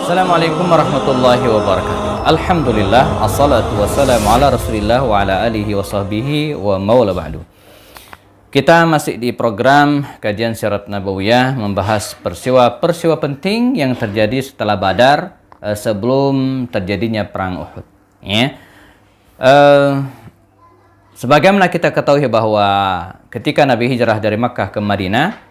Assalamualaikum warahmatullahi wabarakatuh. Alhamdulillah, assalatu wassalamu ala rasulillah wa ala alihi wa sahbihi wa mawla ba'du. Kita masih di program kajian Sirat Nabawiyah, membahas peristiwa penting yang terjadi setelah Badar, sebelum terjadinya perang Uhud. Ya. Sebagaimana kita ketahui bahwa ketika Nabi hijrah dari Makkah ke Madinah,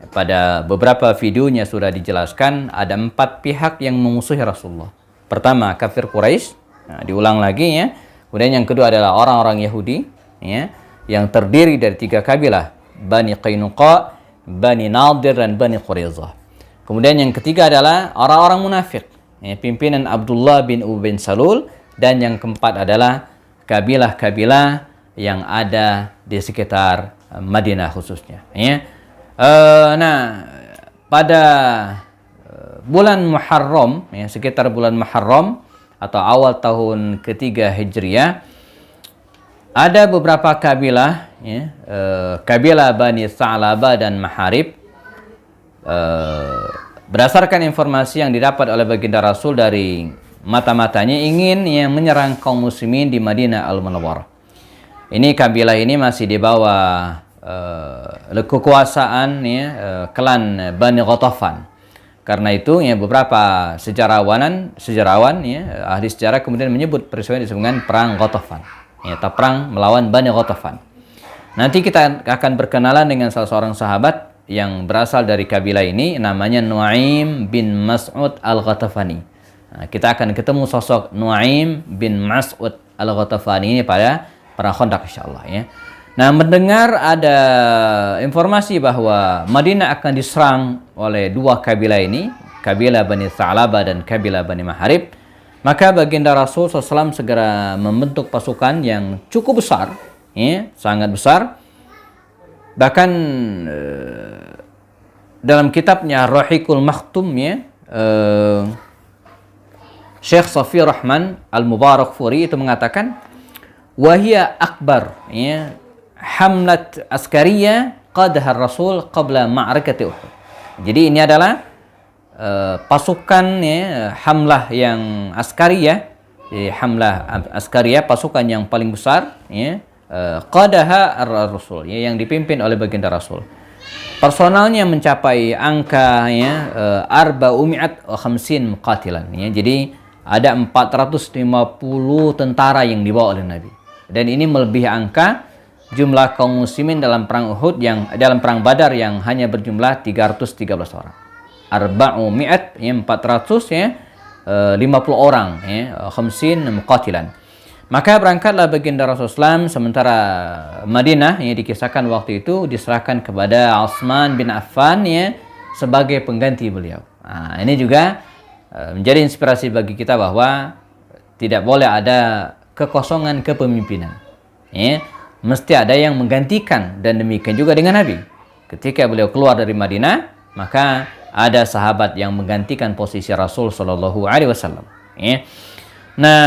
pada beberapa videonya sudah dijelaskan ada 4 pihak yang memusuhi Rasulullah. Pertama, kafir Quraisy, diulang lagi ya. Kemudian yang kedua adalah orang-orang Yahudi, ya, yang terdiri dari 3 kabilah, Bani Qainuqa, Bani Nadir, dan Bani Quraizah. Kemudian yang ketiga adalah orang-orang munafik, ya, pimpinan Abdullah bin Ubay bin Salul, dan yang keempat adalah kabilah-kabilah yang ada di sekitar Madinah khususnya. Ya. Pada bulan Muharram, ya, sekitar bulan Muharram atau awal tahun ketiga Hijriah, ada beberapa kabilah, ya, kabilah Bani Sa'labah dan Maharib, berdasarkan informasi yang didapat oleh baginda Rasul dari mata-matanya, ingin ya, menyerang kaum muslimin di Madinah Al-Munawwarah. Ini kabilah ini masih di bawah kekuasaan ya, klan Bani Ghatafan. Karena itu ya, beberapa sejarawan ya, ahli sejarah kemudian menyebut peristiwa ini dengan perang Ghatafan, ya, perang melawan Bani Ghatafan. Nanti kita akan berkenalan dengan salah seorang sahabat yang berasal dari kabilah ini, namanya Nuaim bin Mas'ud Al-Ghatafani. Nah, kita akan ketemu sosok Nuaim bin Mas'ud Al-Ghatafani ini pada perang Khandaq insyaallah ya. Nah, mendengar ada informasi bahwa Madinah akan diserang oleh 2 kabilah ini, kabilah Bani Sa'labah dan kabilah Bani Maharib, maka baginda Rasul SAW segera membentuk pasukan yang cukup besar, ya, sangat besar. Bahkan dalam kitabnya Rahiqul Makhtum, ya, Syekh Safi Rahman Al-Mubarakfuri itu mengatakan, wahia akbar, ya, hamlat askariyah qadaha Rasul qabla ma'rakati Uhud. Jadi ini adalah pasukan, ya, hamlah yang askariyah, hamlah askariyah, pasukan yang paling besar, ya, qadaha Rasul, ya, yang dipimpin oleh baginda Rasul. Personalnya mencapai angka, ya, 450 muqatilan, ya. Jadi ada 450 tentara yang dibawa oleh Nabi. Dan ini melebihi angka jumlah kaum muslimin dalam perang Uhud, yang dalam perang Badar yang hanya berjumlah 313 orang. 400, ya, 400, ya, 50 orang, ya, 50 muqatilan. Maka berangkatlah baginda Rasulullah SAW, sementara Madinah, ya, dikisahkan waktu itu diserahkan kepada Utsman bin Affan, ya, sebagai pengganti beliau. Nah, ini juga menjadi inspirasi bagi kita bahwa tidak boleh ada kekosongan kepemimpinan, ya. Mesti ada yang menggantikan, dan demikian juga dengan Nabi. Ketika beliau keluar dari Madinah, maka ada sahabat yang menggantikan posisi Rasul Shallallahu Alaihi Wasallam. Ya. Nah,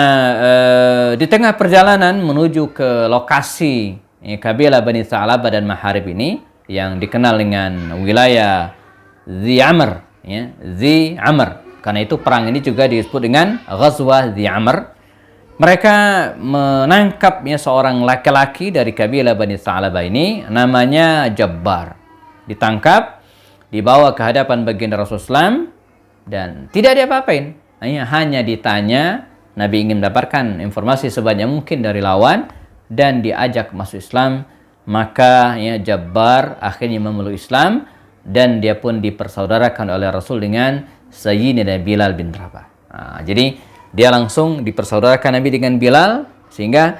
di tengah perjalanan menuju ke lokasi, ya, kabilah Bani Sa'labah dan Maharib ini, yang dikenal dengan wilayah Dzi Amr, ya, Dzi Amr. Karena itu perang ini juga disebut dengan Ghazwah Dzi Amr. Mereka menangkap, ya, seorang laki-laki dari kabilah Bani Sa'labah ini, namanya Jabbar. Ditangkap, dibawa ke hadapan baginda Rasulullah SAW, dan tidak diapa-apain. Hanya ditanya, Nabi ingin mendapatkan informasi sebanyak mungkin dari lawan, dan diajak masuk Islam. Maka, ya, Jabbar akhirnya memeluk Islam, dan dia pun dipersaudarakan oleh Rasul dengan Sayyidina Bilal bin Rabah. Nah, jadi dia langsung dipersaudarakan Nabi dengan Bilal, sehingga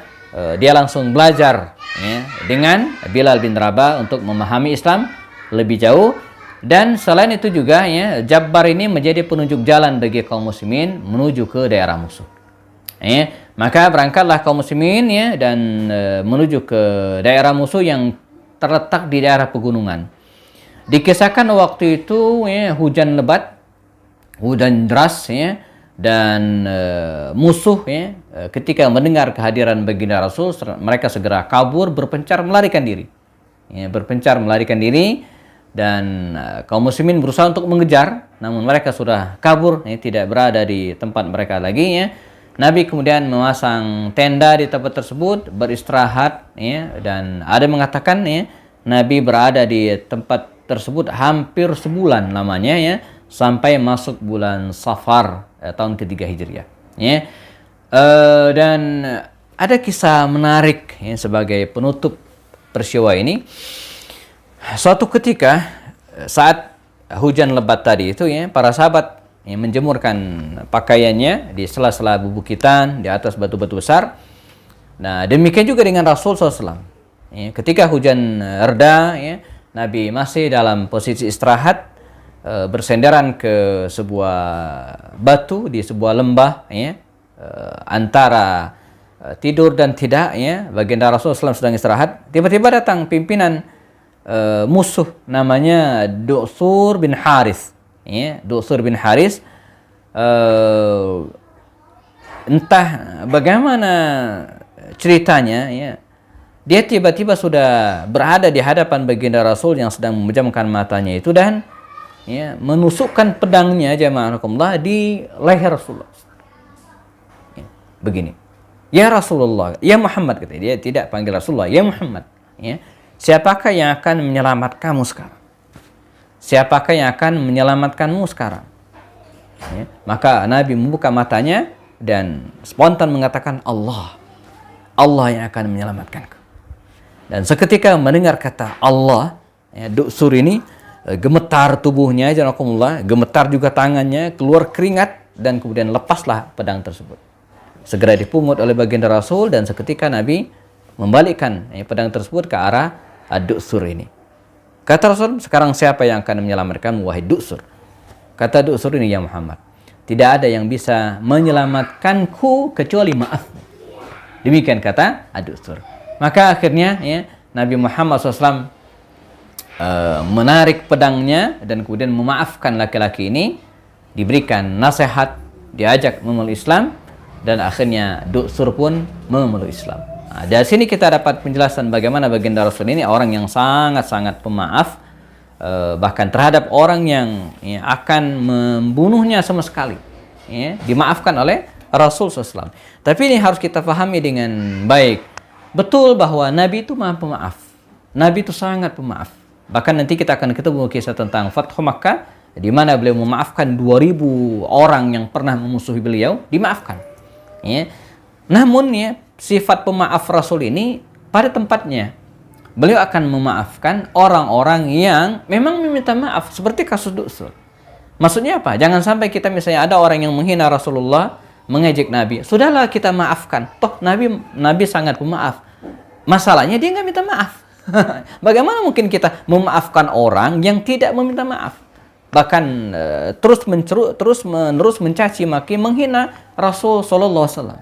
dia langsung belajar, ya, dengan Bilal bin Rabah untuk memahami Islam lebih jauh. Dan selain itu juga, ya, Jabbar ini menjadi penunjuk jalan bagi kaum muslimin menuju ke daerah musuh. Ya, maka berangkatlah kaum muslimin, ya, dan menuju ke daerah musuh yang terletak di daerah pegunungan. Dikisahkan waktu itu, ya, hujan lebat, hujan deras, ya, dan musuh, ya, ketika mendengar kehadiran baginda Rasul, mereka segera kabur, berpencar melarikan diri, ya, dan kaum muslimin berusaha untuk mengejar, namun mereka sudah kabur, ya, tidak berada di tempat mereka lagi, ya. Nabi kemudian memasang tenda di tempat tersebut, beristirahat, ya, dan ada mengatakan, ya, Nabi berada di tempat tersebut hampir sebulan lamanya, ya, sampai masuk bulan Safar tahun ketiga Hijriah, ya. Dan ada kisah menarik, ya, sebagai penutup peristiwa ini. Suatu ketika saat hujan lebat tadi itu, ya, para sahabat, ya, menjemurkan pakaiannya di sela-sela bebukitan di atas batu-batu besar. Nah, demikian juga dengan Rasul SAW. Ya, ketika hujan reda, ya, Nabi masih dalam posisi istirahat, bersenderan ke sebuah batu di sebuah lembah, ya, antara tidur dan tidak, ya, baginda Rasulullah SAW sedang istirahat. Tiba-tiba datang pimpinan musuh namanya Du'sur bin Haris, ya, Du'sur bin Haris. Entah bagaimana ceritanya, ya, dia tiba-tiba sudah berada di hadapan baginda Rasul yang sedang memejamkan matanya itu, dan, ya, menusukkan pedangnya, jamaah rahimakumullah, di leher Rasulullah. Ya, begini, ya Rasulullah, ya Muhammad, kata dia, tidak panggil Rasulullah, ya Muhammad, ya, siapakah yang akan menyelamatkanmu sekarang? Siapakah yang akan menyelamatkanmu sekarang? Ya, maka Nabi membuka matanya dan spontan mengatakan, Allah yang akan menyelamatkanku. Dan seketika mendengar kata Allah, ya, Du'sur ini gemetar tubuhnya, janakumullah, gemetar juga tangannya, keluar keringat, dan kemudian lepaslah pedang tersebut. Segera dipungut oleh baginda Rasul, dan seketika Nabi membalikkan, ya, pedang tersebut ke arah Du'sur ini. Kata Rasul, sekarang siapa yang akan menyelamatkanmu, wahai Du'sur? Kata Du'sur ini, ya Muhammad, tidak ada yang bisa menyelamatkanku kecuali maaf. Demikian kata Du'sur. Maka akhirnya, ya, Nabi Muhammad SAW menarik pedangnya dan kemudian memaafkan laki-laki ini, diberikan nasihat, diajak memeluk Islam, dan akhirnya Du'sur pun memeluk Islam. Nah, dari sini kita dapat penjelasan bagaimana baginda Rasul ini orang yang sangat-sangat pemaaf, bahkan terhadap orang yang, ya, akan membunuhnya sama sekali, ya, dimaafkan oleh Rasul SAW. Tapi ini harus kita pahami dengan baik. Betul bahwa Nabi itu maha pemaaf. Nabi itu sangat pemaaf. Bahkan nanti kita akan ketemu kisah tentang Fathu Makkah, di mana beliau memaafkan 2000 orang yang pernah memusuhi beliau, dimaafkan. Ya. Namun, ya, sifat pemaaf Rasul ini pada tempatnya. Beliau akan memaafkan orang-orang yang memang meminta maaf, seperti kasus Du'sur. Maksudnya apa? Jangan sampai kita misalnya ada orang yang menghina Rasulullah, mengejek Nabi, sudahlah kita maafkan. Toh Nabi sangat pemaaf. Masalahnya dia nggak minta maaf. Bagaimana mungkin kita memaafkan orang yang tidak meminta maaf? Bahkan terus menerus mencaci maki, menghina Rasul Sallallahu Alaihi Wasallam.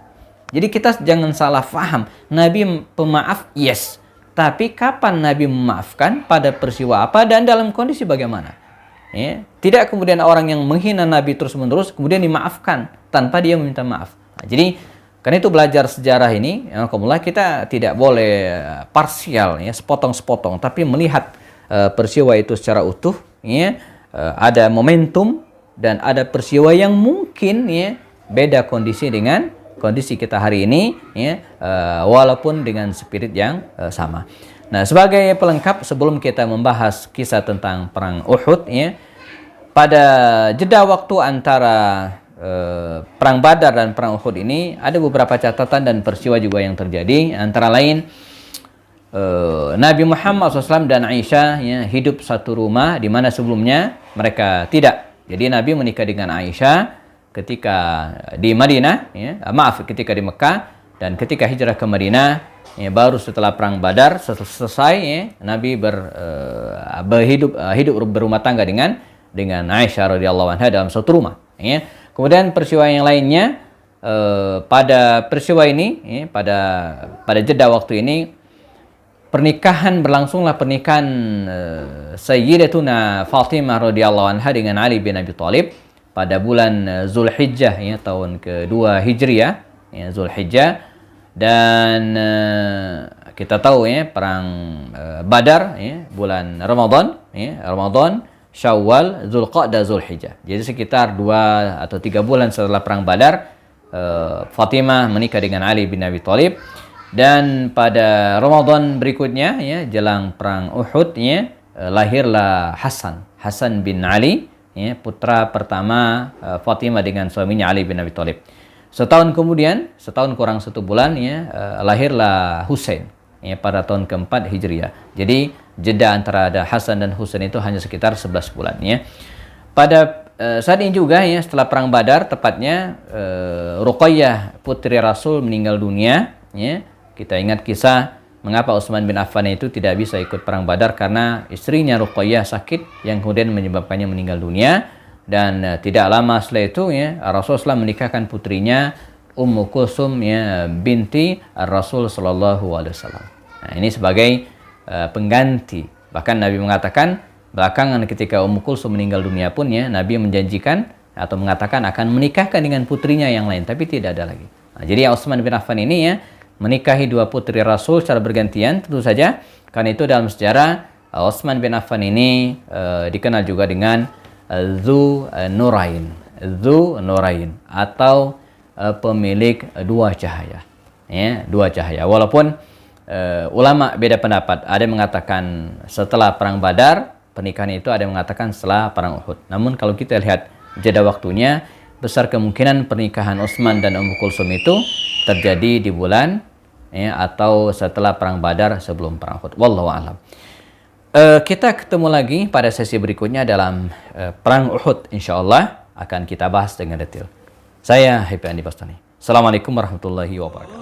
Jadi kita jangan salah faham. Nabi pemaaf, yes. Tapi kapan Nabi memaafkan, pada peristiwa apa, dan dalam kondisi bagaimana? Ya. Tidak kemudian orang yang menghina Nabi terus-menerus kemudian dimaafkan tanpa dia meminta maaf. Nah, jadi karena itu belajar sejarah ini, ya, kita tidak boleh parsial, ya, sepotong-sepotong, tapi melihat peristiwa itu secara utuh, ya, ada momentum dan ada peristiwa yang mungkin, ya, beda kondisi dengan kondisi kita hari ini, ya, walaupun dengan spirit yang sama. Nah, sebagai pelengkap sebelum kita membahas kisah tentang perang Uhud, ya, pada jeda waktu antara perang Badar dan perang Uhud ini ada beberapa catatan dan peristiwa juga yang terjadi. Antara lain, Nabi Muhammad SAW dan Aisyah, ya, hidup satu rumah, di mana sebelumnya mereka tidak. Jadi Nabi menikah dengan Aisyah ketika di Madinah, ya, ketika di Mekah, dan ketika hijrah ke Madinah, ya, baru setelah perang Badar selesai, ya, Nabi hidup berumah tangga dengan Aisyah radhiyallahu anha dalam satu rumah, ya. Kemudian peristiwa yang lainnya, pada peristiwa ini, ya, pada jeda waktu ini berlangsunglah pernikahan Sayyidatuna Fatimah radhiyallahu anha dengan Ali bin Abi Thalib pada bulan Zulhijjah, ya, tahun kedua Hijriah, ya, Zulhijjah. Dan kita tahu, ya, perang Badar, ya, bulan Ramadan, ya, Ramadan, Syawal, Zulqa'dah, Zulhijjah. Jadi sekitar 2 atau 3 bulan setelah perang Badar, Fatimah menikah dengan Ali bin Abi Thalib. Dan pada Ramadan berikutnya, ya, jelang perang Uhud, ya, lahirlah Hasan bin Ali, ya, putra pertama Fatimah dengan suaminya Ali bin Abi Thalib. Setahun kemudian, setahun kurang 1 bulan, ya, lahirlah Husain, ya, pada tahun keempat Hijriah. Jadi jeda antara ada Hasan dan Husain itu hanya sekitar 11 bulan, ya. Pada saat ini juga, ya, setelah perang Badar, tepatnya Ruqayyah putri Rasul meninggal dunia, ya. Kita ingat kisah mengapa Utsman bin Affan itu tidak bisa ikut perang Badar, karena istrinya Ruqayyah sakit yang kemudian menyebabkannya meninggal dunia. Dan tidak lama setelah itu, ya, Rasulullah menikahkan putrinya Ummu Kulsum, ya, binti Rasul sallallahu alaihi wasallam. Nah, ini sebagai pengganti. Bahkan Nabi mengatakan belakangan ketika Ummu Kulsum meninggal dunia pun, ya, Nabi menjanjikan atau mengatakan akan menikahkan dengan putrinya yang lain, tapi tidak ada lagi. Nah, jadi Utsman bin Affan ini, ya, menikahi 2 putri Rasul secara bergantian, tentu saja. Karena itu dalam sejarah Utsman bin Affan ini dikenal juga dengan Dzu Nurain atau pemilik 2 cahaya, ya, 2 cahaya. Walaupun ulama beda pendapat. Ada yang mengatakan setelah perang Badar pernikahan itu, ada yang mengatakan setelah perang Uhud. Namun kalau kita lihat jeda waktunya, besar kemungkinan pernikahan Utsman dan Ummu Kulsum itu terjadi di bulan, ya, atau setelah perang Badar sebelum perang Uhud. Wallahu a'lam. Kita ketemu lagi pada sesi berikutnya dalam perang Uhud, insyaallah akan kita bahas dengan detail. Saya Happy Andi Bastani. Assalamualaikum warahmatullahi wabarakatuh.